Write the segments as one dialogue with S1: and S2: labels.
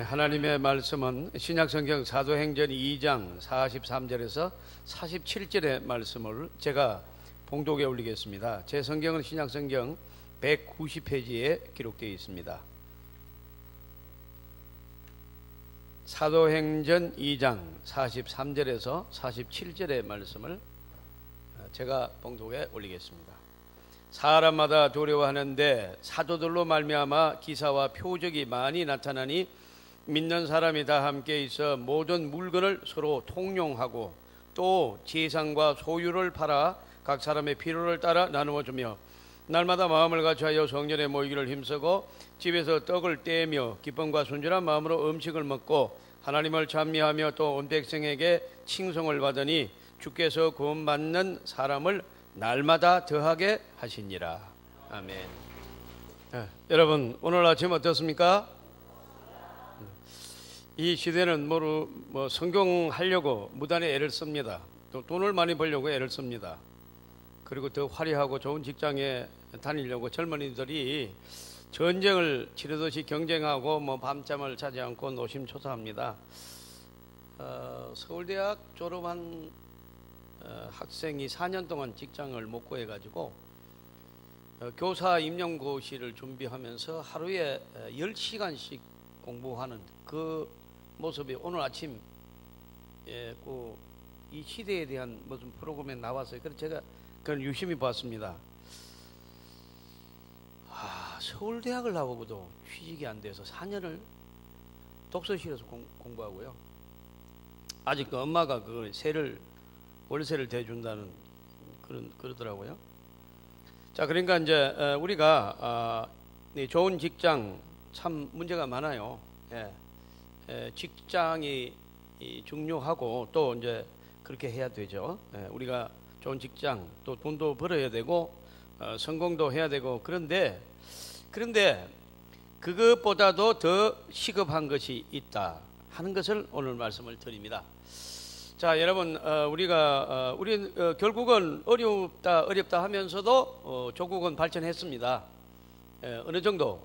S1: 하나님의 말씀은 신약성경 사도행전 2장 43절에서 47절의 말씀을 제가 봉독에 올리겠습니다. 제 성경은 신약성경 190페이지에 기록되어 있습니다. 사도행전 2장 43절에서 47절의 말씀을 제가 봉독에 올리겠습니다. 사람마다 두려워하는데 사도들로 말미암아 기사와 표적이 많이 나타나니 믿는 사람이 다 함께 있어 모든 물건을 서로 통용하고 또 재산과 소유를 팔아 각 사람의 필요를 따라 나누어 주며 날마다 마음을 같이하여 성전에 모이기를 힘쓰고 집에서 떡을 떼며 기쁨과 순전한 마음으로 음식을 먹고 하나님을 찬미하며 또 온 백성에게 칭송을 받으니 주께서 구원받는 사람을 날마다 더하게 하시니라. 아멘. 여러분, 오늘 아침 어떻습니까? 이 시대는 성공하려고 무단히 애를 씁니다. 또 돈을 많이 벌려고 애를 씁니다. 그리고 더 화려하고 좋은 직장에 다니려고 젊은이들이 전쟁을 치르듯이 경쟁하고 밤잠을 자지 않고 노심초사합니다. 서울대학 졸업한 학생이 4년 동안 직장을 못 구해가지고 교사 임용고시를 준비하면서 하루에 10시간씩 공부하는 그 모습이 오늘 아침 이 시대에 대한 무슨 프로그램에 나왔어요. 그래서 제가 그걸 유심히 봤습니다. 서울대학을 나오고도 취직이 안 돼서 4년을 독서실에서 공부하고요. 아직 엄마가 그 월세를 대준다는 그러더라고요. 자, 그러니까 이제 우리가 좋은 직장 참 문제가 많아요. 직장이 중요하고 또 이제 그렇게 해야 되죠. 우리가 좋은 직장 또 돈도 벌어야 되고 성공도 해야 되고 그런데 그것보다도 더 시급한 것이 있다 하는 것을 오늘 말씀을 드립니다. 자, 여러분, 우리 결국은 어렵다 하면서도 조국은 발전했습니다. 어느 정도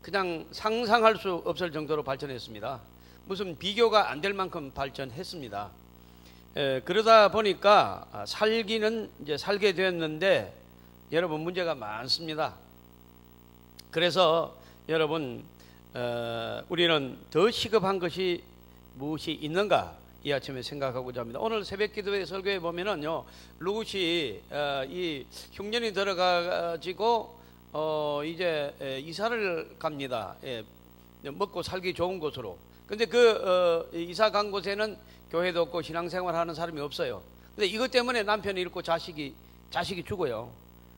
S1: 그냥 상상할 수 없을 정도로 발전했습니다. 무슨 비교가 안 될 만큼 발전했습니다. 그러다 보니까 살기는 이제 살게 되었는데 여러분 문제가 많습니다. 그래서 여러분 우리는 더 시급한 것이 무엇이 있는가 이 아침에 생각하고자 합니다. 오늘 새벽기도회 설교에 보면은요, 롯이 이 흉년이 들어가지고 이제 이사를 갑니다. 먹고 살기 좋은 곳으로. 근데 이사 간 곳에는 교회도 없고 신앙생활하는 사람이 없어요. 근데 이것 때문에 남편이 잃고 자식이 죽어요.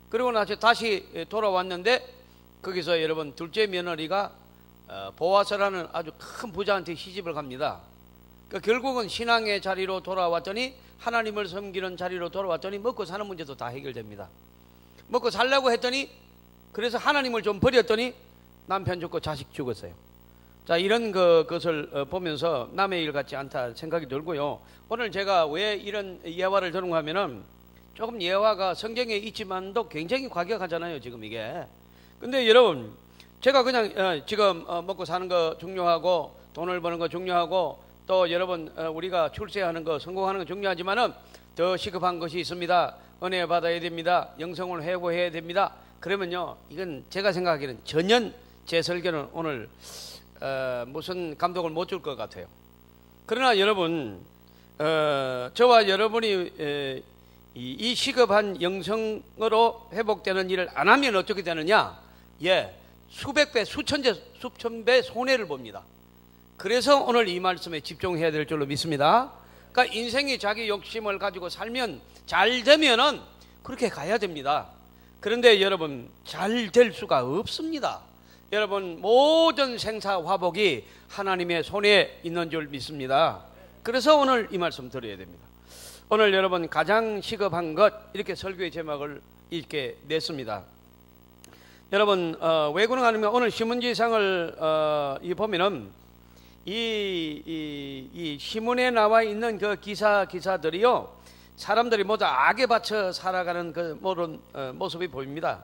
S1: 그리고 나서 다시 돌아왔는데 거기서 여러분 둘째 며느리가 보아스라는 아주 큰 부자한테 시집을 갑니다. 그러니까 결국은 신앙의 자리로 돌아왔더니 하나님을 섬기는 자리로 돌아왔더니 먹고 사는 문제도 다 해결됩니다. 먹고 살려고 했더니 그래서 하나님을 좀 버렸더니 남편 죽고 자식 죽었어요. 자, 이런 것을 보면서 남의 일 같지 않다 생각이 들고요. 오늘 제가 왜 이런 예화를 드는가 하면은 조금 예화가 성경에 있지만도 굉장히 과격하잖아요, 지금 이게. 근데 여러분, 제가 그냥 지금 먹고 사는 거 중요하고 돈을 버는 거 중요하고 또 여러분 우리가 출세하는 거 성공하는 거 중요하지만은 더 시급한 것이 있습니다. 은혜 받아야 됩니다. 영성을 회복해야 됩니다. 그러면요, 이건 제가 생각하기에는 전혀 제 설교는 오늘 무슨 감동을 못 줄 것 같아요. 그러나 여러분, 저와 여러분이 이 시급한 영성으로 회복되는 일을 안 하면 어떻게 되느냐? 수백 배, 수천 배 손해를 봅니다. 그래서 오늘 이 말씀에 집중해야 될 줄로 믿습니다. 그러니까 인생이 자기 욕심을 가지고 살면 잘 되면은 그렇게 가야 됩니다. 그런데 여러분, 잘 될 수가 없습니다. 여러분, 모든 생사화복이 하나님의 손에 있는 줄 믿습니다. 그래서 오늘 이 말씀 드려야 됩니다. 오늘 여러분, 가장 시급한 것, 이렇게 설교의 제목을 이렇게 냈습니다. 여러분 외국은 아니면 오늘 신문지상을 이 보면은 이 신문에 나와 있는 그 기사들이요, 사람들이 모두 악에 받쳐 살아가는 그 모든 모습이 보입니다.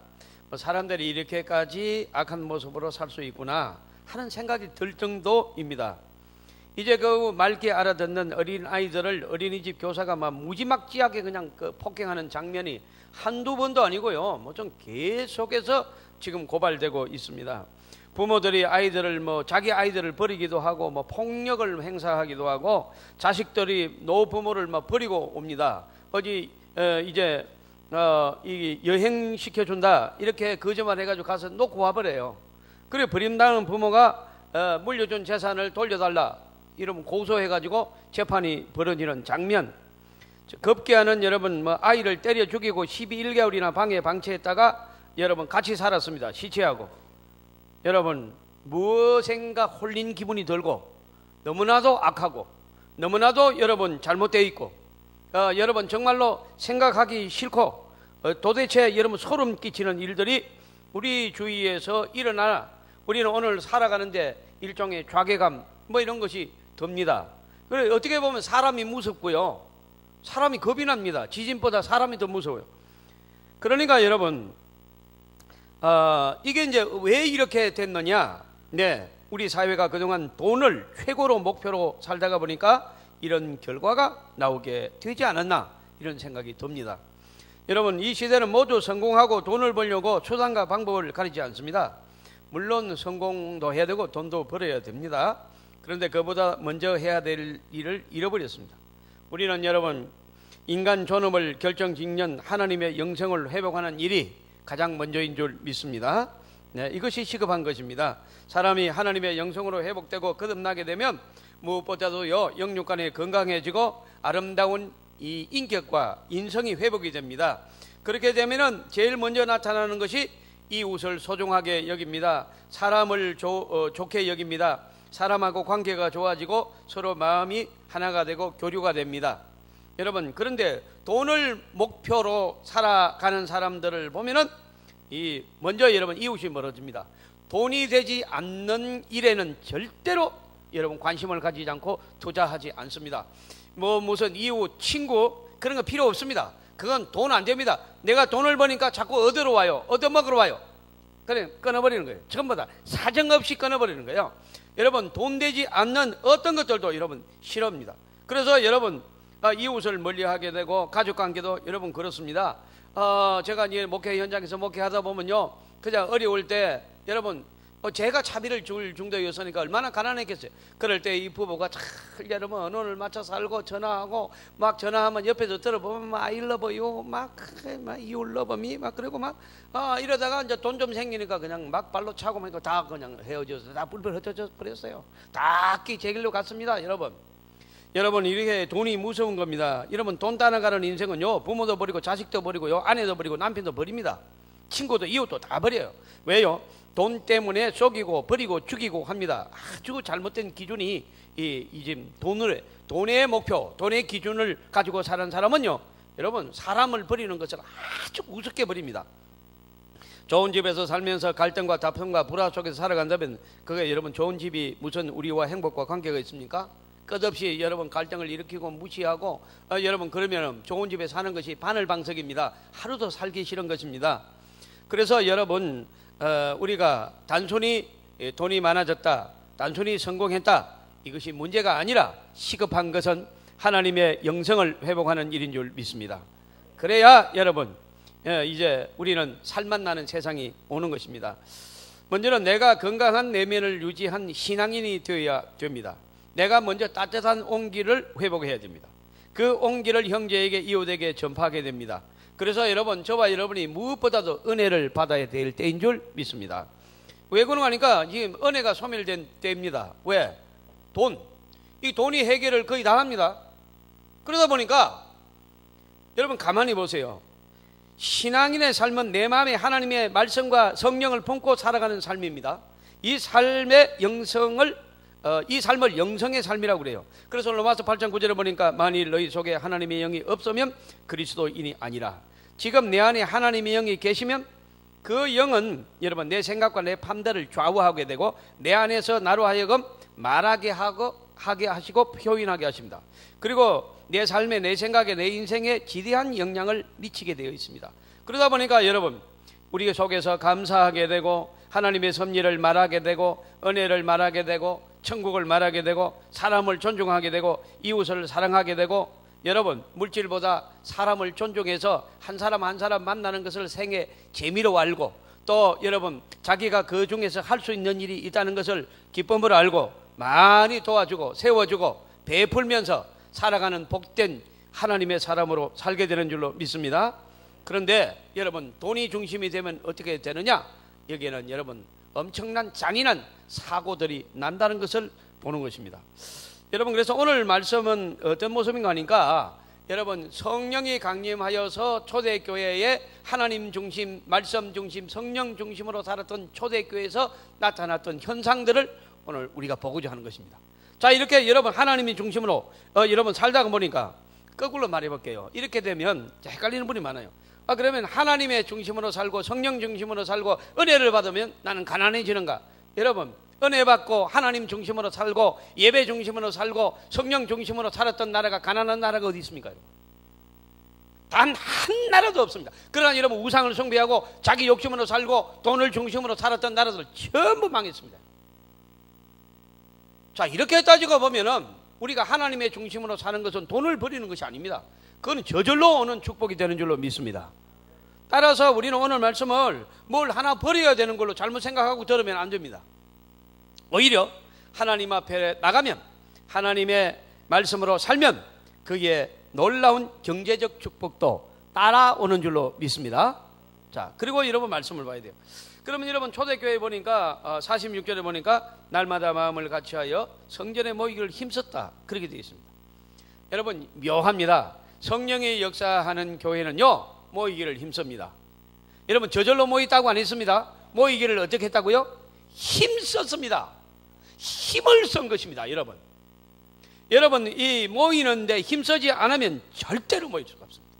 S1: 사람들이 이렇게까지 악한 모습으로 살 수 있구나 하는 생각이 들 정도입니다. 이제 그 맑게 알아듣는 어린 아이들을 어린이집 교사가 막 무지막지하게 그냥 그 폭행하는 장면이 한두 번도 아니고요, 뭐 좀 계속해서 지금 고발되고 있습니다. 부모들이 아이들을 자기 아이들을 버리기도 하고 폭력을 행사하기도 하고, 자식들이 노부모를 버리고 옵니다. 어디 이제 이 여행 시켜준다 이렇게 거짓말 해가지고 가서 놓고 와버려요. 그래 버린다는 부모가 물려준 재산을 돌려달라 이러면 고소해가지고 재판이 벌어지는 장면. 급기야는 여러분 아이를 때려 죽이고 12개월이나 방에 방치했다가 여러분 같이 살았습니다. 시체하고. 여러분 무엇인가 홀린 기분이 들고, 너무나도 악하고 너무나도 여러분 잘못되어 있고, 여러분 정말로 생각하기 싫고 도대체 여러분 소름 끼치는 일들이 우리 주위에서 일어나 우리는 오늘 살아가는데 일종의 좌괴감 이런 것이 듭니다. 그래 어떻게 보면 사람이 무섭고요, 사람이 겁이 납니다. 지진보다 사람이 더 무서워요. 그러니까 여러분 이게 이제 왜 이렇게 됐느냐? 네, 우리 사회가 그동안 돈을 최고로 목표로 살다가 보니까 이런 결과가 나오게 되지 않았나 이런 생각이 듭니다. 여러분 이 시대는 모두 성공하고 돈을 벌려고 수단과 방법을 가리지 않습니다. 물론 성공도 해야 되고 돈도 벌어야 됩니다. 그런데 그보다 먼저 해야 될 일을 잃어버렸습니다. 우리는 여러분 인간 존엄을 결정짓는 하나님의 영성을 회복하는 일이 가장 먼저인 줄 믿습니다. 네, 이것이 시급한 것입니다. 사람이 하나님의 영성으로 회복되고 거듭나게 되면 무엇보다도요 영육간에 건강해지고 아름다운 이 인격과 인성이 회복이 됩니다. 그렇게 되면은 제일 먼저 나타나는 것이 이웃을 소중하게 여깁니다. 사람을 좋게 여깁니다. 사람하고 관계가 좋아지고 서로 마음이 하나가 되고 교류가 됩니다. 여러분 그런데 돈을 목표로 살아가는 사람들을 보면은 먼저 여러분 이웃이 멀어집니다. 돈이 되지 않는 일에는 절대로 여러분 관심을 가지지 않고 투자하지 않습니다. 무슨 이웃, 친구 그런 거 필요 없습니다. 그건 돈 안 됩니다. 내가 돈을 버니까 자꾸 얻으러 와요. 얻어먹으러 와요. 그래 끊어버리는 거예요. 전부 다 사정없이 끊어버리는 거예요. 여러분 돈 되지 않는 어떤 것들도 여러분 싫어합니다. 그래서 여러분 이웃을 멀리하게 되고 가족관계도 여러분 그렇습니다. 제가 이제 목회 현장에서 목회하다 보면요, 그냥 어려울 때 여러분 제가 차비를 줄 정도였으니까 얼마나 가난했겠어요. 그럴 때 이 부부가 잘 여러분 언어를 맞춰 살고 전화하고 막 전화하면 옆에서 들어보면 I love you 막 you love me 막 그리고 막 이러다가 이제 돈 좀 생기니까 그냥 막 발로 차고 막 다 그냥 헤어져서 다 불불 흩어져 버렸어요. 다 악기 제 길로 갔습니다. 여러분 이렇게 돈이 무서운 겁니다. 여러분 돈 따라가는 인생은요 부모도 버리고 자식도 버리고요 아내도 버리고 남편도 버립니다. 친구도 이웃도 다 버려요. 왜요? 돈 때문에 속이고 버리고 죽이고 합니다. 아주 잘못된 기준이 이제 돈의 목표, 돈의 기준을 가지고 사는 사람은요 여러분 사람을 버리는 것을 아주 우습게 버립니다. 좋은 집에서 살면서 갈등과 다툼과 불화 속에서 살아간다면 그게 여러분 좋은 집이 무슨 우리와 행복과 관계가 있습니까? 끝없이 여러분 갈등을 일으키고 무시하고 여러분 그러면 좋은 집에 사는 것이 바늘방석입니다. 하루도 살기 싫은 것입니다. 그래서 여러분 우리가 단순히 돈이 많아졌다, 단순히 성공했다 이것이 문제가 아니라 시급한 것은 하나님의 영성을 회복하는 일인 줄 믿습니다. 그래야 여러분 이제 우리는 살맛 나는 세상이 오는 것입니다. 먼저는 내가 건강한 내면을 유지한 신앙인이 되어야 됩니다. 내가 먼저 따뜻한 온기를 회복해야 됩니다. 그 온기를 형제에게 이웃에게 전파하게 됩니다. 그래서 여러분 저와 여러분이 무엇보다도 은혜를 받아야 될 때인 줄 믿습니다. 왜 그런가 하니까 지금 은혜가 소멸된 때입니다. 왜? 이 돈이 해결을 거의 다 합니다. 그러다 보니까 여러분 가만히 보세요. 신앙인의 삶은 내 마음에 하나님의 말씀과 성령을 품고 살아가는 삶입니다. 이 삶의 영성을 이 삶을 영성의 삶이라고 그래요. 그래서 로마서 8장 9절에 보니까 만일 너희 속에 하나님의 영이 없으면 그리스도인이 아니라, 지금 내 안에 하나님의 영이 계시면 그 영은 여러분 내 생각과 내 판단을 좌우하게 되고 내 안에서 나로 하여금 말하게 하게 하시고 표현하게 하십니다. 그리고 내 삶에, 내 생각에, 내 인생에 지대한 영향을 미치게 되어 있습니다. 그러다 보니까 여러분 우리 속에서 감사하게 되고 하나님의 섭리를 말하게 되고 은혜를 말하게 되고 천국을 말하게 되고 사람을 존중하게 되고 이웃을 사랑하게 되고 여러분 물질보다 사람을 존중해서 한 사람 한 사람 만나는 것을 생애 재미로 알고 또 여러분 자기가 그 중에서 할 수 있는 일이 있다는 것을 기쁨으로 알고 많이 도와주고 세워주고 베풀면서 살아가는 복된 하나님의 사람으로 살게 되는 줄로 믿습니다. 그런데 여러분 돈이 중심이 되면 어떻게 되느냐? 여기에는 여러분 엄청난 잔인한 사고들이 난다는 것을 보는 것입니다. 여러분 그래서 오늘 말씀은 어떤 모습인가 하니까 여러분 성령이 강림하여서 초대교회에 하나님 중심, 말씀 중심, 성령 중심으로 살았던 초대교회에서 나타났던 현상들을 오늘 우리가 보고자 하는 것입니다. 자, 이렇게 여러분 하나님이 중심으로 여러분 살다가 보니까 거꾸로 말해볼게요. 이렇게 되면 헷갈리는 분이 많아요. 그러면 하나님의 중심으로 살고 성령 중심으로 살고 은혜를 받으면 나는 가난해지는가? 여러분 은혜 받고 하나님 중심으로 살고 예배 중심으로 살고 성령 중심으로 살았던 나라가 가난한 나라가 어디 있습니까? 단 한 나라도 없습니다. 그러나 여러분 우상을 숭배하고 자기 욕심으로 살고 돈을 중심으로 살았던 나라들 전부 망했습니다. 자, 이렇게 따지고 보면은 우리가 하나님의 중심으로 사는 것은 돈을 버리는 것이 아닙니다. 그건 저절로 오는 축복이 되는 줄로 믿습니다. 따라서 우리는 오늘 말씀을 뭘 하나 버려야 되는 걸로 잘못 생각하고 들으면 안 됩니다. 오히려 하나님 앞에 나가면 하나님의 말씀으로 살면 그게 놀라운 경제적 축복도 따라오는 줄로 믿습니다. 자, 그리고 여러분 말씀을 봐야 돼요. 그러면 여러분 초대교회 보니까 46절에 보니까 날마다 마음을 같이하여 성전에 모이기를 힘썼다 그렇게 되어 있습니다. 여러분 묘합니다. 성령의 역사하는 교회는요 모이기를 힘씁니다. 여러분 저절로 모였다고 안 했습니다. 모이기를 어떻게 했다고요? 힘썼습니다. 힘을 쓴 것입니다. 여러분 이 모이는데 힘쓰지 않으면 절대로 모일 수가 없습니다.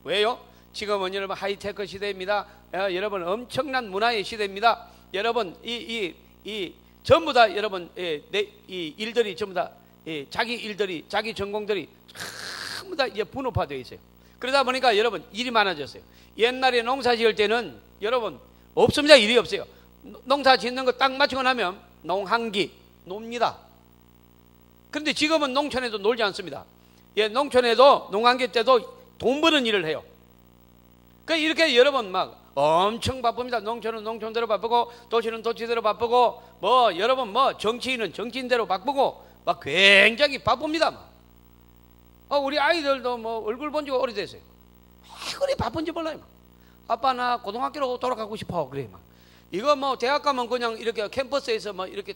S1: 왜요? 지금은 여러분 하이테크 시대입니다. 여러분 엄청난 문화의 시대입니다. 여러분 이 전부 다 여러분 이 일들이 전부 다 자기 일들이 자기 전공들이 전부 다 이제 분업화되어 있어요. 그러다 보니까 여러분 일이 많아졌어요. 옛날에 농사 지을 때는 여러분 없습니다. 일이 없어요. 농사 짓는 거 딱 맞추고 나면 농한기 놉니다. 그런데 지금은 농촌에도 놀지 않습니다. 농촌에도 농한기 때도 돈 버는 일을 해요. 그러니까 이렇게 여러분 막 엄청 바쁩니다. 농촌은 농촌대로 바쁘고 도시는 도시대로 바쁘고 뭐 여러분 뭐 정치인은 정치인대로 바쁘고 막 굉장히 바쁩니다. 우리 아이들도 뭐 얼굴 본 지가 오래됐어요. 그리 바쁜지 몰라요. 아빠 나 고등학교로 돌아가고 싶어 그래 막. 이거 뭐 대학 가면 그냥 이렇게 캠퍼스에서 막 이렇게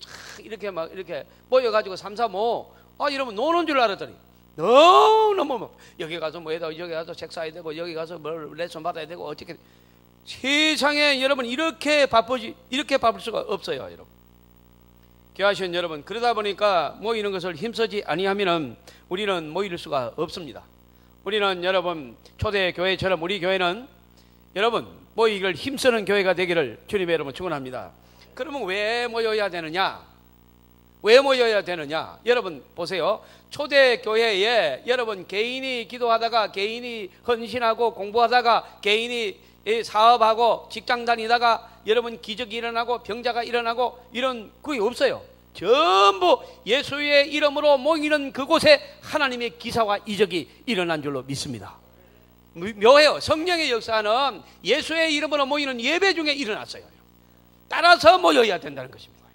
S1: 막 이렇게 모여가지고 3, 4, 5 이러면 노는 줄 알았더니 너무 뭐 여기 가서 뭐 해야 되고 여기 가서 책 사야 되고 여기 가서 뭘 레슨 받아야 되고 어떻게 세상에 여러분 이렇게 바쁠 수가 없어요. 여러분 귀하신 여러분 그러다 보니까 모이는 것을 힘쓰지 아니하면은 우리는 모일 수가 없습니다. 우리는 여러분 초대교회처럼 우리 교회는 여러분 모이기를 힘쓰는 교회가 되기를 주님의 여러분 축원합니다. 그러면 왜 모여야 되느냐? 왜 모여야 되느냐? 여러분 보세요. 초대교회에 여러분 개인이 기도하다가 개인이 헌신하고 공부하다가 개인이 사업하고 직장 다니다가 여러분 기적이 일어나고 병자가 일어나고 이런 그게 없어요. 전부 예수의 이름으로 모이는 그곳에 하나님의 기사와 이적이 일어난 줄로 믿습니다. 묘해요. 성령의 역사는 예수의 이름으로 모이는 예배 중에 일어났어요. 따라서 모여야 된다는 것입니다.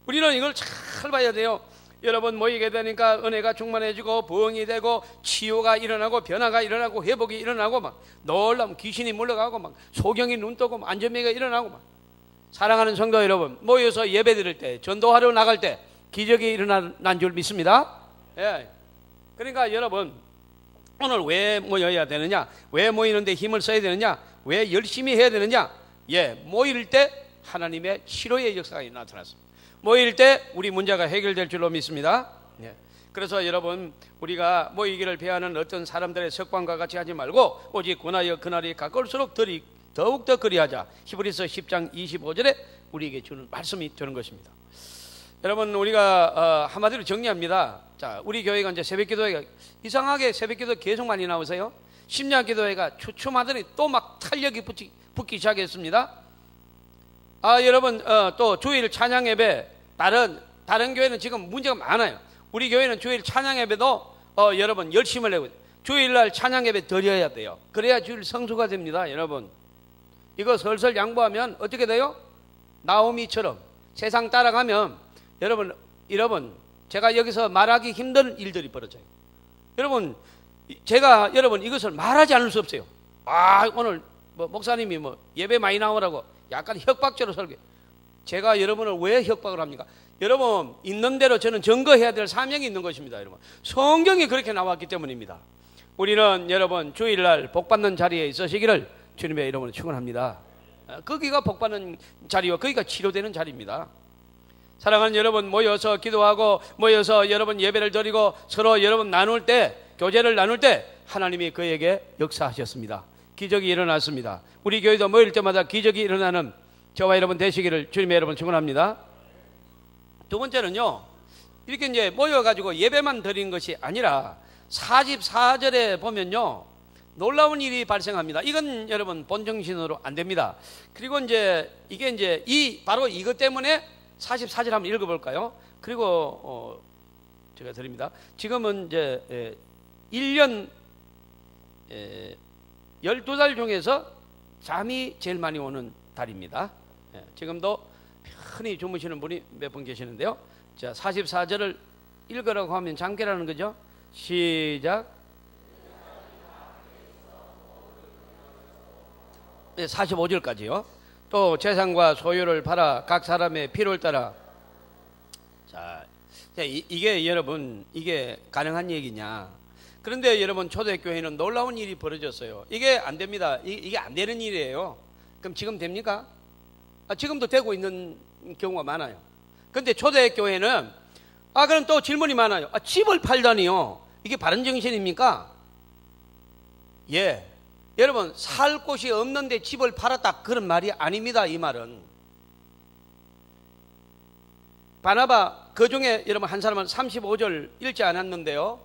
S1: 우리는 이걸 잘 봐야 돼요. 여러분 모이게 되니까 은혜가 충만해지고 부흥이 되고 치유가 일어나고 변화가 일어나고 회복이 일어나고 막 놀라면 귀신이 물러가고 막 소경이 눈 뜨고 막 안전매가 일어나고 막 사랑하는 성도 여러분 모여서 예배 드릴 때 전도하러 나갈 때 기적이 일어난 줄 믿습니다. 예. 그러니까 여러분 오늘 왜 모여야 되느냐? 왜 모이는데 힘을 써야 되느냐? 왜 열심히 해야 되느냐? 모일 때 하나님의 치료의 역사가 나타났습니다. 모일 때 우리 문제가 해결될 줄로 믿습니다. 그래서 여러분 우리가 모이기를 배하는 어떤 사람들의 습관과 같이 하지 말고 오직 권하여 그날이 가까울수록 더 더욱더 그리하자. 히브리서 10장 25절에 우리에게 주는 말씀이 되는 것입니다. 여러분, 우리가 한마디로 정리합니다. 자, 우리 교회가 이제 새벽기도회가 이상하게 새벽기도 계속 많이 나오세요. 심야기도회가 추춤하더니 또 막 탄력이 붙기 시작했습니다. 여러분, 또 주일 찬양 예배, 다른 교회는 지금 문제가 많아요. 우리 교회는 주일 찬양 예배도 여러분 열심을 내고 주일날 찬양 예배 드려야 돼요. 그래야 주일 성수가 됩니다. 여러분, 이거 설설 양보하면 어떻게 돼요? 나오미처럼 세상 따라가면 여러분 제가 여기서 말하기 힘든 일들이 벌어져요. 여러분, 제가 여러분 이것을 말하지 않을 수 없어요. 오늘 목사님이 예배 많이 나오라고 약간 협박적으로 설교. 제가 여러분을 왜 협박을 합니까? 여러분, 있는 대로 저는 증거해야 될 사명이 있는 것입니다. 여러분, 성경이 그렇게 나왔기 때문입니다. 우리는 여러분 주일날 복받는 자리에 있으시기를 주님의 이름으로 축원합니다. 거기가 복받는 자리와 거기가 치료되는 자리입니다. 사랑하는 여러분, 모여서 기도하고 모여서 여러분 예배를 드리고 서로 여러분 나눌 때, 교제를 나눌 때 하나님이 그에게 역사하셨습니다. 기적이 일어났습니다. 우리 교회도 모일 때마다 기적이 일어나는 저와 여러분 되시기를 주님의 여러분 축원합니다. 두 번째는요, 이렇게 이제 모여가지고 예배만 드리는 것이 아니라 44절에 보면요, 놀라운 일이 발생합니다. 이건 여러분 본정신으로 안 됩니다. 그리고 이제 이게 이제 바로 이것 때문에 44절 한번 읽어볼까요? 그리고 제가 드립니다. 지금은 이제 1년 12달 중에서 잠이 제일 많이 오는 달입니다. 지금도 편히 주무시는 분이 몇 분 계시는데요. 자, 44절을 읽으라고 하면 잠 깨라는 거죠. 시작. 45절까지요. 또 재산과 소유를 팔아 각 사람의 필요를 따라. 자, 이게 여러분, 이게 가능한 얘기냐? 그런데 여러분, 초대교회는 놀라운 일이 벌어졌어요. 이게 안 됩니다. 이게 안 되는 일이에요. 그럼 지금 됩니까? 지금도 되고 있는 경우가 많아요. 그런데 초대교회는 그럼 또 질문이 많아요. 집을 팔다니요? 이게 바른 정신입니까? 예. 여러분, 살 곳이 없는데 집을 팔았다, 그런 말이 아닙니다. 이 말은 바나바, 그 중에 여러분 한 사람은 35절 읽지 않았는데요.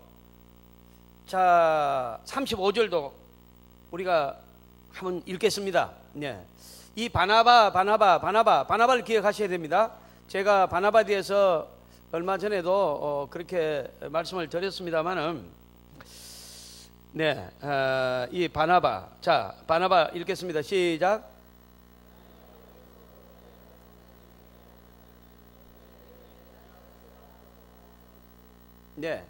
S1: 자, 35절도 우리가 한번 읽겠습니다. 네. 이 바나바를 기억하셔야 됩니다. 제가 바나바에 대해서 얼마 전에도 그렇게 말씀을 드렸습니다만은, 네, 이 바나바. 자, 바나바 읽겠습니다. 시작. 네,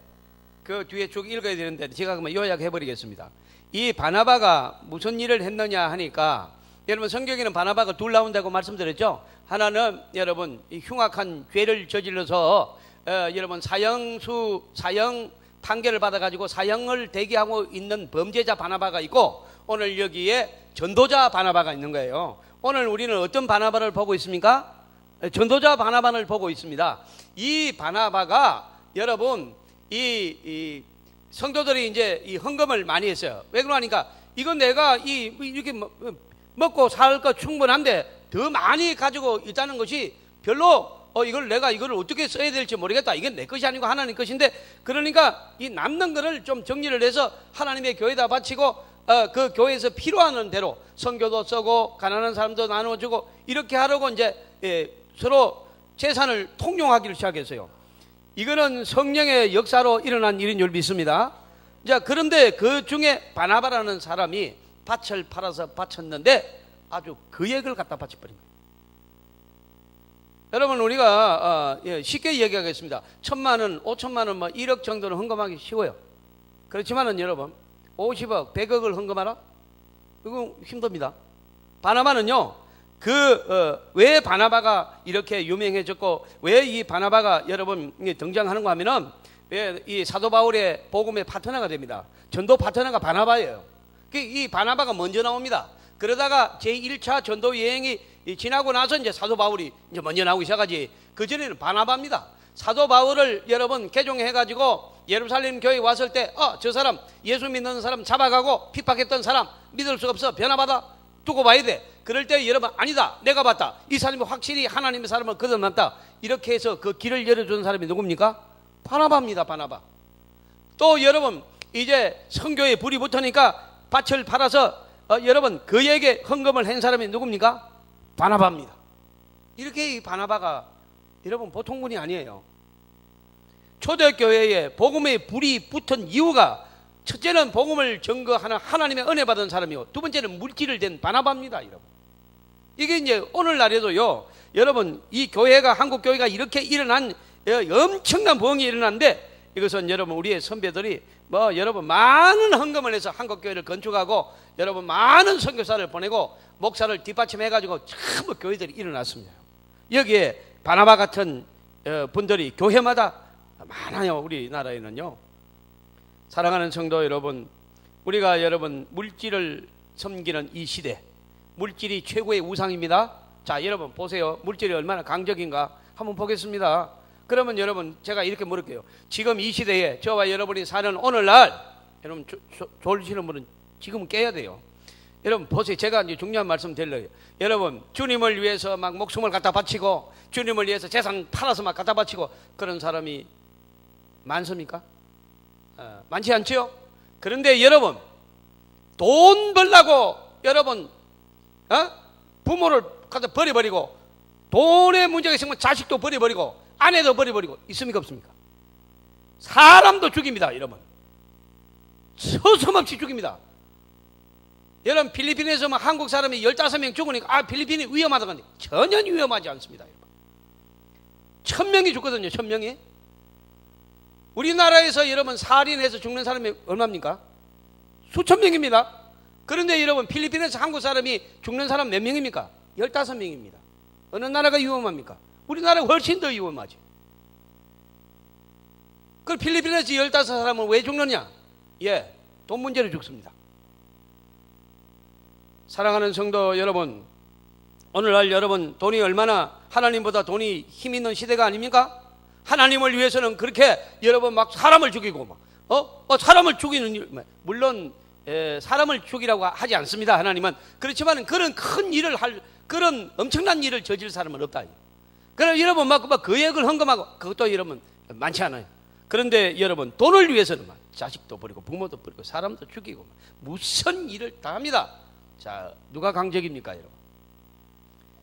S1: 그 뒤에 쭉 읽어야 되는데 제가 그러면 요약해 버리겠습니다. 이 바나바가 무슨 일을 했느냐 하니까, 여러분 성경에는 바나바가 둘 나온다고 말씀드렸죠. 하나는 여러분 이 흉악한 죄를 저질러서 여러분 사형 판결을 받아가지고 사형을 대기하고 있는 범죄자 바나바가 있고, 오늘 여기에 전도자 바나바가 있는 거예요. 오늘 우리는 어떤 바나바를 보고 있습니까? 전도자 바나바를 보고 있습니다. 이 바나바가 여러분 이 성도들이 이제 이 헌금을 많이 했어요. 왜 그러니까 이건 내가 이렇게 먹고 살 거 충분한데 더 많이 가지고 있다는 것이 별로 내가 이걸 어떻게 써야 될지 모르겠다. 이건 내 것이 아니고 하나님 것인데, 그러니까 이 남는 거를 좀 정리를 해서 하나님의 교회에다 바치고 그 교회에서 필요한 대로 선교도 쓰고 가난한 사람도 나눠주고 이렇게 하려고 이제 서로 재산을 통용하기를 시작했어요. 이거는 성령의 역사로 일어난 일인 줄 믿습니다. 자, 그런데 그 중에 바나바라는 사람이 밭을 팔아서 바쳤는데 아주 그 액을 갖다 바쳐버린 거예요. 여러분, 우리가 쉽게 얘기하겠습니다. 1,000만 원, 5천만 원, 1억 정도는 헌금하기 쉬워요. 그렇지만은 여러분 50억, 100억을 헌금하라? 이거 힘듭니다. 바나바는요, 왜 바나바가 이렇게 유명해졌고 왜 이 바나바가 여러분 등장하는가 하면은, 이 사도 바울의 복음의 파트너가 됩니다. 전도 파트너가 바나바예요. 이 바나바가 먼저 나옵니다. 그러다가 제1차 전도 여행이 지나고 나서 이제 사도 바울이 이제 먼저 나오기 시작하지, 그전에는 바나바입니다. 사도 바울을 여러분 개종해가지고 예루살렘 교회에 왔을 때 저 사람 예수 믿는 사람 잡아가고 핍박했던 사람 믿을 수 없어 변화받아 두고 봐야 돼. 그럴 때 여러분 아니다, 내가 봤다, 이 사람이 확실히 하나님의 사람을 거듭났다, 이렇게 해서 그 길을 열어주는 사람이 누굽니까? 바나바입니다. 바나바. 또 여러분 이제 선교에 불이 붙으니까 밭을 팔아서 여러분 그에게 헌금을 한 사람이 누굽니까? 바나바입니다. 이렇게 이 바나바가 여러분 보통 분이 아니에요. 초대교회에 복음의 불이 붙은 이유가 첫째는 복음을 증거하는 하나님의 은혜 받은 사람이고, 두 번째는 물질을 댄 바나바입니다. 여러분 이게 이제 오늘날에도요, 여러분 이 교회가, 한국 교회가 이렇게 일어난 엄청난 부흥이 일어났는데, 이것은 여러분 우리의 선배들이 여러분 많은 헌금을 해서 한국 교회를 건축하고, 여러분 많은 선교사를 보내고 목사를 뒷받침해가지고 전부 교회들이 일어났습니다. 여기에 바나바 같은 분들이 교회마다 많아요. 우리나라에는요. 사랑하는 성도 여러분, 우리가 여러분 물질을 섬기는 이 시대, 물질이 최고의 우상입니다. 자, 여러분 보세요. 물질이 얼마나 강적인가 한번 보겠습니다. 그러면 여러분 제가 이렇게 물을게요. 지금 이 시대에 저와 여러분이 사는 오늘날, 여러분 졸리시는 분은 지금 깨야 돼요. 여러분 보세요. 제가 이제 중요한 말씀 드려요. 여러분 주님을 위해서 막 목숨을 갖다 바치고, 주님을 위해서 재산 팔아서 막 갖다 바치고 그런 사람이 많습니까? 많지 않죠? 그런데 여러분 돈 벌려고 여러분 부모를 갖다 버려버리고, 돈의 문제가 있으면 자식도 버려버리고 아내도 버려버리고 있습니까? 없습니까? 사람도 죽입니다. 여러분 서슴없이 죽입니다. 여러분 필리핀에서 한국 사람이 15명 죽으니까 필리핀이 위험하다고 하는데 전혀 위험하지 않습니다. 1000명이 죽거든요. 1000명이. 우리나라에서 여러분 살인해서 죽는 사람이 얼마입니까? 수천 명입니다. 그런데 여러분 필리핀에서 한국 사람이 죽는 사람 몇 명입니까? 15명입니다. 어느 나라가 위험합니까? 우리나라가 훨씬 더 위험하지. 그 필리핀에서 15사람은 왜 죽느냐? 돈 문제로 죽습니다. 사랑하는 성도 여러분, 오늘날 여러분 돈이 얼마나, 하나님보다 돈이 힘 있는 시대가 아닙니까? 하나님을 위해서는 그렇게 여러분 막 사람을 죽이고 사람을 죽이는 일, 물론 사람을 죽이라고 하지 않습니다. 하나님은. 그렇지만 그런 큰 일을 그런 엄청난 일을 저질 사람은 없다. 그럼 여러분 막 거액을 헌금하고 그것도 여러분 많지 않아요. 그런데 여러분 돈을 위해서는 자식도 버리고 부모도 버리고 사람도 죽이고 무슨 일을 다 합니다. 자, 누가 강적입니까? 여러분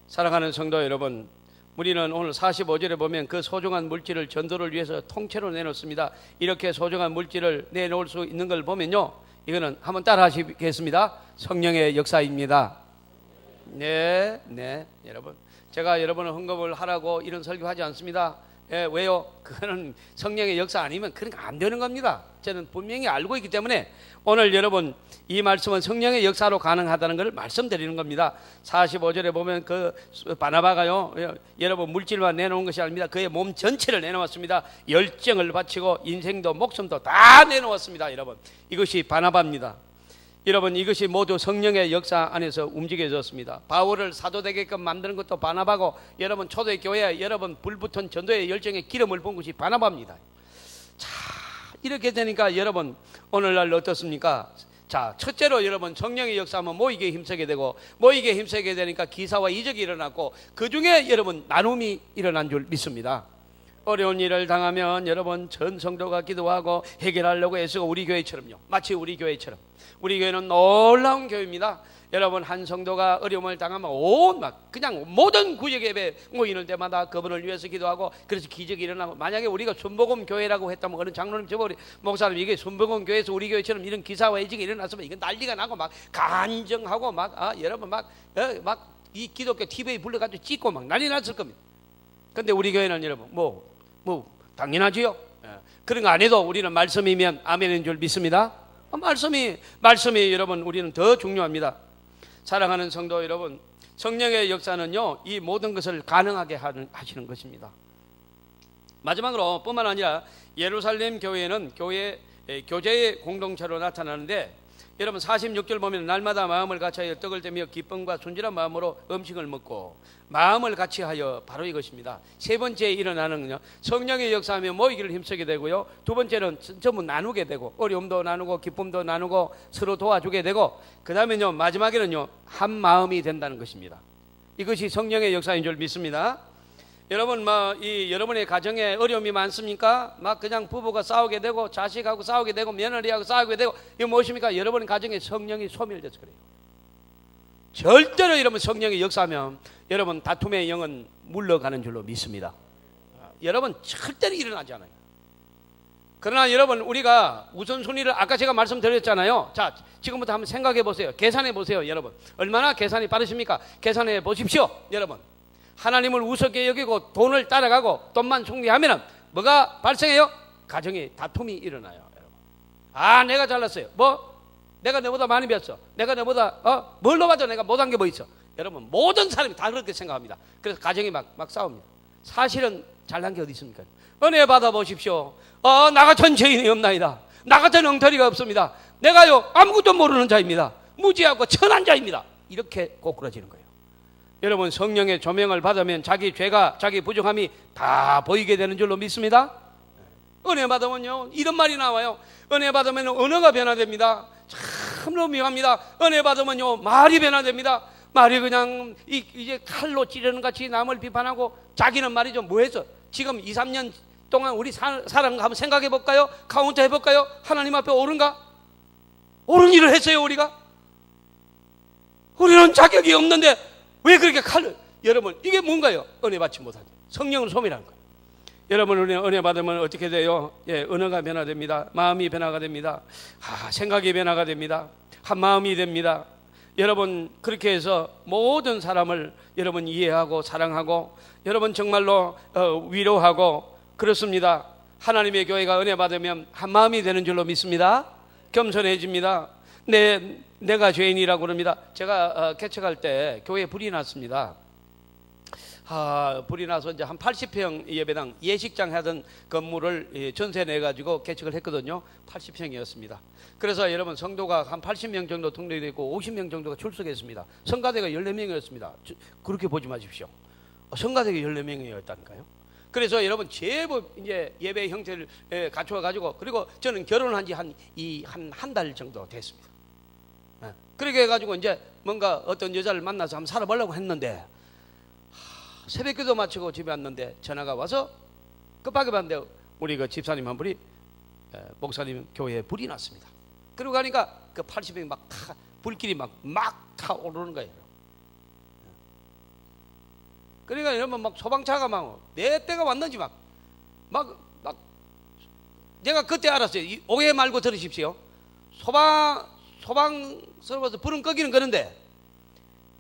S1: 사랑하는 성도 여러분, 우리는 오늘 45절에 보면 그 소중한 물질을 전도를 위해서 통째로 내놓습니다. 이렇게 소중한 물질을 내놓을 수 있는 걸 보면요, 이거는 한번 따라 하시겠습니다. 성령의 역사입니다. 네, 여러분 제가 여러분을 헌금을 하라고 이런 설교하지 않습니다. 왜요? 그거는 성령의 역사 아니면 그런 거 안 되는 겁니다. 저는 분명히 알고 있기 때문에 오늘 여러분 이 말씀은 성령의 역사로 가능하다는 것을 말씀드리는 겁니다. 45절에 보면 그 바나바가요, 여러분 물질만 내놓은 것이 아닙니다. 그의 몸 전체를 내놓았습니다. 열정을 바치고 인생도 목숨도 다 내놓았습니다. 여러분 이것이 바나바입니다. 여러분 이것이 모두 성령의 역사 안에서 움직여졌습니다. 바울을 사도 되게끔 만드는 것도 바나바고, 여러분 초대교회에 여러분 불붙은 전도의 열정에 기름을 부은 것이 바나바입니다. 자, 이렇게 되니까 여러분 오늘날 어떻습니까? 자, 첫째로 여러분 성령의 역사하면 모이게 힘쓰게 되고, 모이게 힘쓰게 되니까 기사와 이적이 일어났고, 그 중에 여러분 나눔이 일어난 줄 믿습니다. 어려운 일을 당하면 여러분 전 성도가 기도하고 해결하려고 애쓰고, 우리 교회처럼요, 마치 우리 교회처럼. 우리 교회는 놀라운 교회입니다. 여러분 한 성도가 어려움을 당하면 그냥 모든 구역 예배 모이는 때마다 그분을 위해서 기도하고, 그래서 기적이 일어나고, 만약에 우리가 순복음 교회라고 했다면 어느 장로님 저보고 목사님 이게 순복음 교회에서 우리 교회처럼 이런 기사와 이적이 일어났으면 이건 난리가 나고 막 간증하고 여러분 이 기독교 TV에 불러가지고 찍고 막 난리 났을 겁니다. 근데 우리 교회는 여러분 당연하지요. 그런 거 안 해도 우리는 말씀이면 아멘인 줄 믿습니다. 말씀이 여러분 우리는 더 중요합니다. 사랑하는 성도 여러분, 성령의 역사는요 이 모든 것을 가능하게 하시는 것입니다. 마지막으로 뿐만 아니라 예루살렘 교회는 교제의 공동체로 나타나는데, 여러분 46절 보면 날마다 마음을 같이하여 떡을 떼며 기쁨과 순진한 마음으로 음식을 먹고 마음을 같이하여 바로 이것입니다. 세 번째 일어나는 건요, 성령의 역사하며 모이기를 힘쓰게 되고요. 두 번째는 전부 나누게 되고 어려움도 나누고 기쁨도 나누고 서로 도와주게 되고, 그 다음에요 마지막에는요 한 마음이 된다는 것입니다. 이것이 성령의 역사인 줄 믿습니다. 여러분 여러분의 가정에 어려움이 많습니까? 막 그냥 부부가 싸우게 되고 자식하고 싸우게 되고 며느리하고 싸우게 되고, 이거 무엇입니까? 여러분 가정에 성령이 소멸돼서 그래요. 절대로 여러분 성령이 역사하면 여러분 다툼의 영은 물러가는 줄로 믿습니다. 여러분 절대로 일어나지 않아요. 그러나 여러분 우리가 우선순위를 아까 제가 말씀드렸잖아요. 자, 지금부터 한번 생각해 보세요. 계산해 보세요. 여러분 얼마나 계산이 빠르십니까? 계산해 보십시오. 여러분 하나님을 우습게 여기고 돈을 따라가고 돈만 숭배하면 뭐가 발생해요? 가정에 다툼이 일어나요. 여러분. 아, 내가 잘났어요. 뭐? 내가 너보다 많이 배웠어. 내가 너보다 뭘로 봐도 내가 못한 게 뭐 있어? 여러분 모든 사람이 다 그렇게 생각합니다. 그래서 가정이 막 싸웁니다. 사실은 잘난 게 어디 있습니까? 은혜 받아 보십시오. 나 같은 죄인이 없나이다. 나 같은 엉터리가 없습니다. 내가요 아무것도 모르는 자입니다. 무지하고 천한 자입니다. 이렇게 꼬꾸라지는 거예요. 여러분 성령의 조명을 받으면 자기 죄가 자기 부족함이 다 보이게 되는 줄로 믿습니다. 은혜 받으면요 이런 말이 나와요. 은혜 받으면 언어가 변화됩니다. 참으로 묘합니다. 은혜 받으면요 말이 변화됩니다. 말이 그냥 이제 칼로 찌르는 같이 남을 비판하고, 자기는 말이죠 뭐했어? 지금 2, 3년 동안 우리 사랑 한번 생각해 볼까요? 카운트 해볼까요? 하나님 앞에 옳은가? 옳은 일을 했어요. 우리는 자격이 없는데 왜 그렇게 칼을? 여러분 이게 뭔가요? 은혜 받지 못한 성령을 소멸하는 거예요. 여러분 은혜 받으면 어떻게 돼요? 예, 언어가 변화됩니다. 마음이 변화가 됩니다. 생각이 변화가 됩니다. 한 마음이 됩니다. 여러분 그렇게 해서 모든 사람을 여러분 이해하고 사랑하고 여러분 정말로 위로하고 그렇습니다. 하나님의 교회가 은혜 받으면 한 마음이 되는 줄로 믿습니다. 겸손해집니다. 내가 죄인이라고 그럽니다. 제가 개척할 때 교회에 불이 났습니다. 불이 나서 이제 한 80평 예배당 예식장 하던 건물을 전세 내가지고 개척을 했거든요. 80평이었습니다. 그래서 여러분 성도가 한 80명 정도 등록되어 있고 50명 정도가 출석했습니다. 성가대가 14명이었습니다. 그렇게 보지 마십시오. 성가대가 14명이었다니까요. 그래서 여러분 제법 이제 예배 형태를 갖춰가지고, 그리고 저는 결혼한 지 한 달 정도 됐습니다. 그렇게 해가지고 이제 뭔가 어떤 여자를 만나서 한번 살아보려고 했는데, 새벽기도 마치고 집에 왔는데 전화가 와서 급하게 봤는데 우리 그 집사님 한 분이 목사님 교회에 불이 났습니다. 그러고 가니까 그 80명이 막 불길이 막 타오르는 거예요. 그러니까 여러분 막 소방차가 막 몇 대가 왔는지 막 제가 그때 알았어요. 오해 말고 들으십시오. 소방서로서 불은 끄기는 끄는데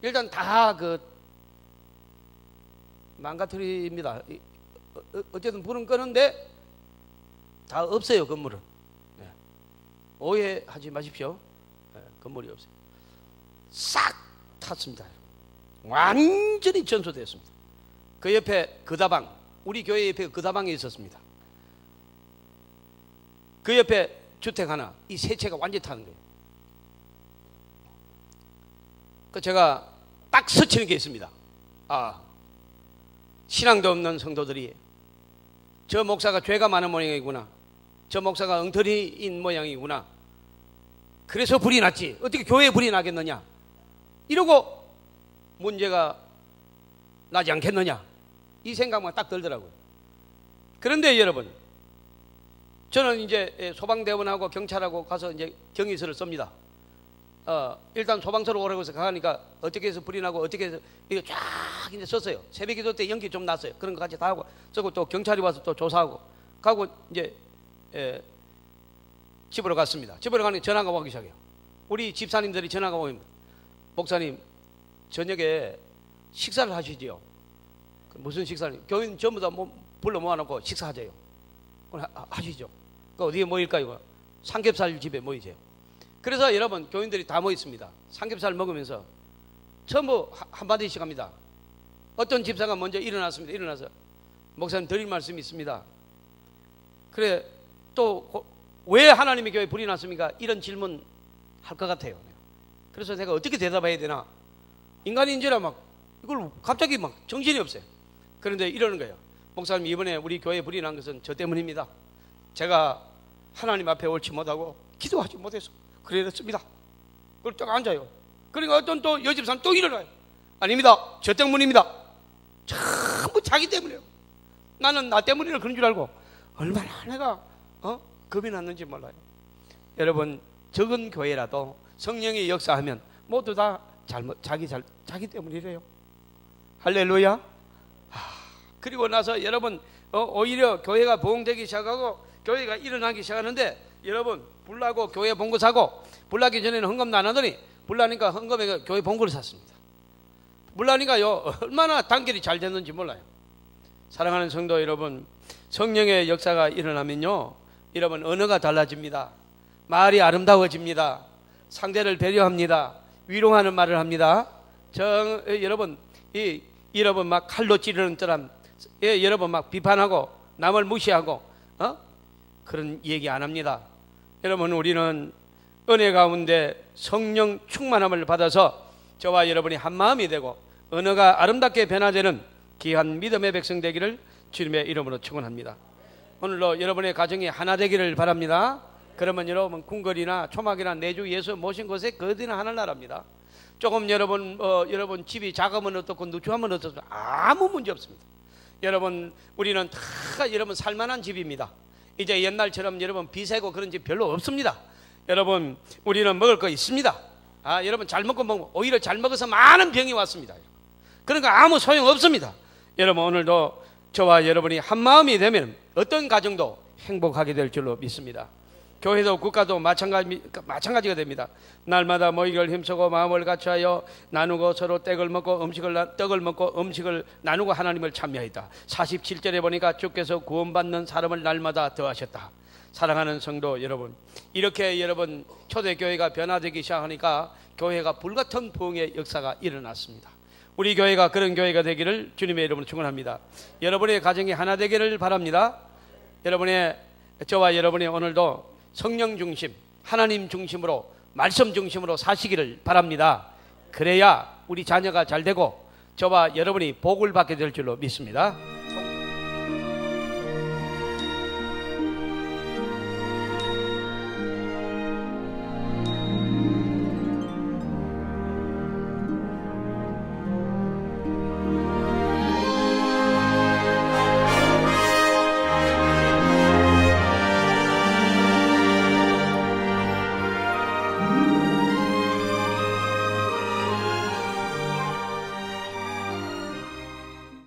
S1: 일단 다 망가뜨립니다. 어쨌든 불은 끄는데 다 없어요. 건물은. 오해하지 마십시오. 건물이 없어요. 싹 탔습니다. 완전히 전소됐습니다. 그 옆에 그다방, 우리 교회 옆에 그다방이 있었습니다. 그 옆에 주택 하나, 이 세 채가 완전히 타는 거예요. 제가 딱 스치는 게 있습니다. 신앙도 없는 성도들이 저 목사가 죄가 많은 모양이구나, 저 목사가 엉터리인 모양이구나, 그래서 불이 났지 어떻게 교회에 불이 나겠느냐, 이러고 문제가 나지 않겠느냐, 이 생각만 딱 들더라고요. 그런데 여러분 저는 이제 소방대원하고 경찰하고 가서 이제 경위서를 씁니다. 일단 소방서로 오라고 해서 가니까 어떻게 해서 불이 나고 어떻게 해서 이거 쫙 이제 썼어요. 새벽기도 때 연기 좀 났어요. 그런 거 같이 다 하고 쓰고 또 경찰이 와서 또 조사하고 가고 이제 집으로 갔습니다. 집으로 가니까 전화가 오기 시작해요. 우리 집사님들이 전화가 오면, 목사님 저녁에 식사를 하시지요. 무슨 식사를? 교인 전부 다 불러 모아놓고 식사하재요. 하시죠. 그 어디에 모일까요? 삼겹살 집에 모이세요. 그래서 여러분 교인들이 다 모였습니다. 삼겹살 먹으면서 전부 한마디씩 합니다. 어떤 집사가 먼저 일어났습니다. 일어나서 목사님 드릴 말씀이 있습니다. 그래 또 왜 하나님의 교회에 불이 났습니까? 이런 질문 할 것 같아요. 그래서 내가 어떻게 대답해야 되나? 인간인지라 막 이걸 갑자기 막 정신이 없어요. 그런데 이러는 거예요. 목사님, 이번에 우리 교회 불이 난 것은 저 때문입니다. 제가 하나님 앞에 옳지 못하고 기도하지 못해서 그랬습니다. 그걸 딱 앉아요. 그러니까 어떤 또 여집사람 또 일어나요. 아닙니다. 저 때문입니다. 전부 자기 때문이에요. 나는 나 때문이라 그런 줄 알고 얼마나 내가 겁이 났는지 몰라요. 여러분, 적은 교회라도 성령의 역사하면 모두 다 자기 때문이래요. 할렐루야. 그리고 나서 여러분 오히려 교회가 부흥되기 시작하고 교회가 일어나기 시작하는데, 여러분 불나고 교회 본거 사고, 불나기 전에는 헌금도 안 하더니 불나니까 헌금에 교회 본거를 샀습니다. 불나니까요 얼마나 단결이 잘 됐는지 몰라요. 사랑하는 성도 여러분, 성령의 역사가 일어나면요 여러분 언어가 달라집니다. 말이 아름다워집니다. 상대를 배려합니다. 위로하는 말을 합니다. 여러분 여러분 막 칼로 찌르는 사람, 여러분 막 비판하고 남을 무시하고 그런 얘기 안 합니다. 여러분, 우리는 은혜 가운데 성령 충만함을 받아서 저와 여러분이 한 마음이 되고 언어가 아름답게 변화되는 귀한 믿음의 백성 되기를 주님의 이름으로 축원합니다. 오늘도 여러분의 가정이 하나 되기를 바랍니다. 그러면 여러분 궁궐이나 초막이나 내주 예수 모신 곳에 거디나 하늘 나랍니다. 조금 여러분 집이 작으면 어떻고 누추하면 어떻고 아무 문제 없습니다. 여러분, 우리는 다 여러분 살만한 집입니다. 이제 옛날처럼 여러분 비세고 그런 집 별로 없습니다. 여러분, 우리는 먹을 거 있습니다. 여러분 잘 먹고 오히려 잘 먹어서 많은 병이 왔습니다. 그러니까 아무 소용 없습니다. 여러분, 오늘도 저와 여러분이 한 마음이 되면 어떤 가정도 행복하게 될 줄로 믿습니다. 교회도 국가도 마찬가지가 됩니다. 날마다 모이기를 힘쓰고 마음을 같이하여 나누고 서로 떡을 먹고 음식을 나누고 하나님을 찬미하였다. 47절에 보니까 주께서 구원받는 사람을 날마다 더하셨다. 사랑하는 성도 여러분, 이렇게 여러분 초대교회가 변화되기 시작하니까 교회가 불같은 부흥의 역사가 일어났습니다. 우리 교회가 그런 교회가 되기를 주님의 이름으로 축원합니다. 여러분의 가정이 하나 되기를 바랍니다. 저와 여러분이 오늘도 성령 중심, 하나님 중심으로, 말씀 중심으로 사시기를 바랍니다. 그래야 우리 자녀가 잘 되고 저와 여러분이 복을 받게 될 줄로 믿습니다.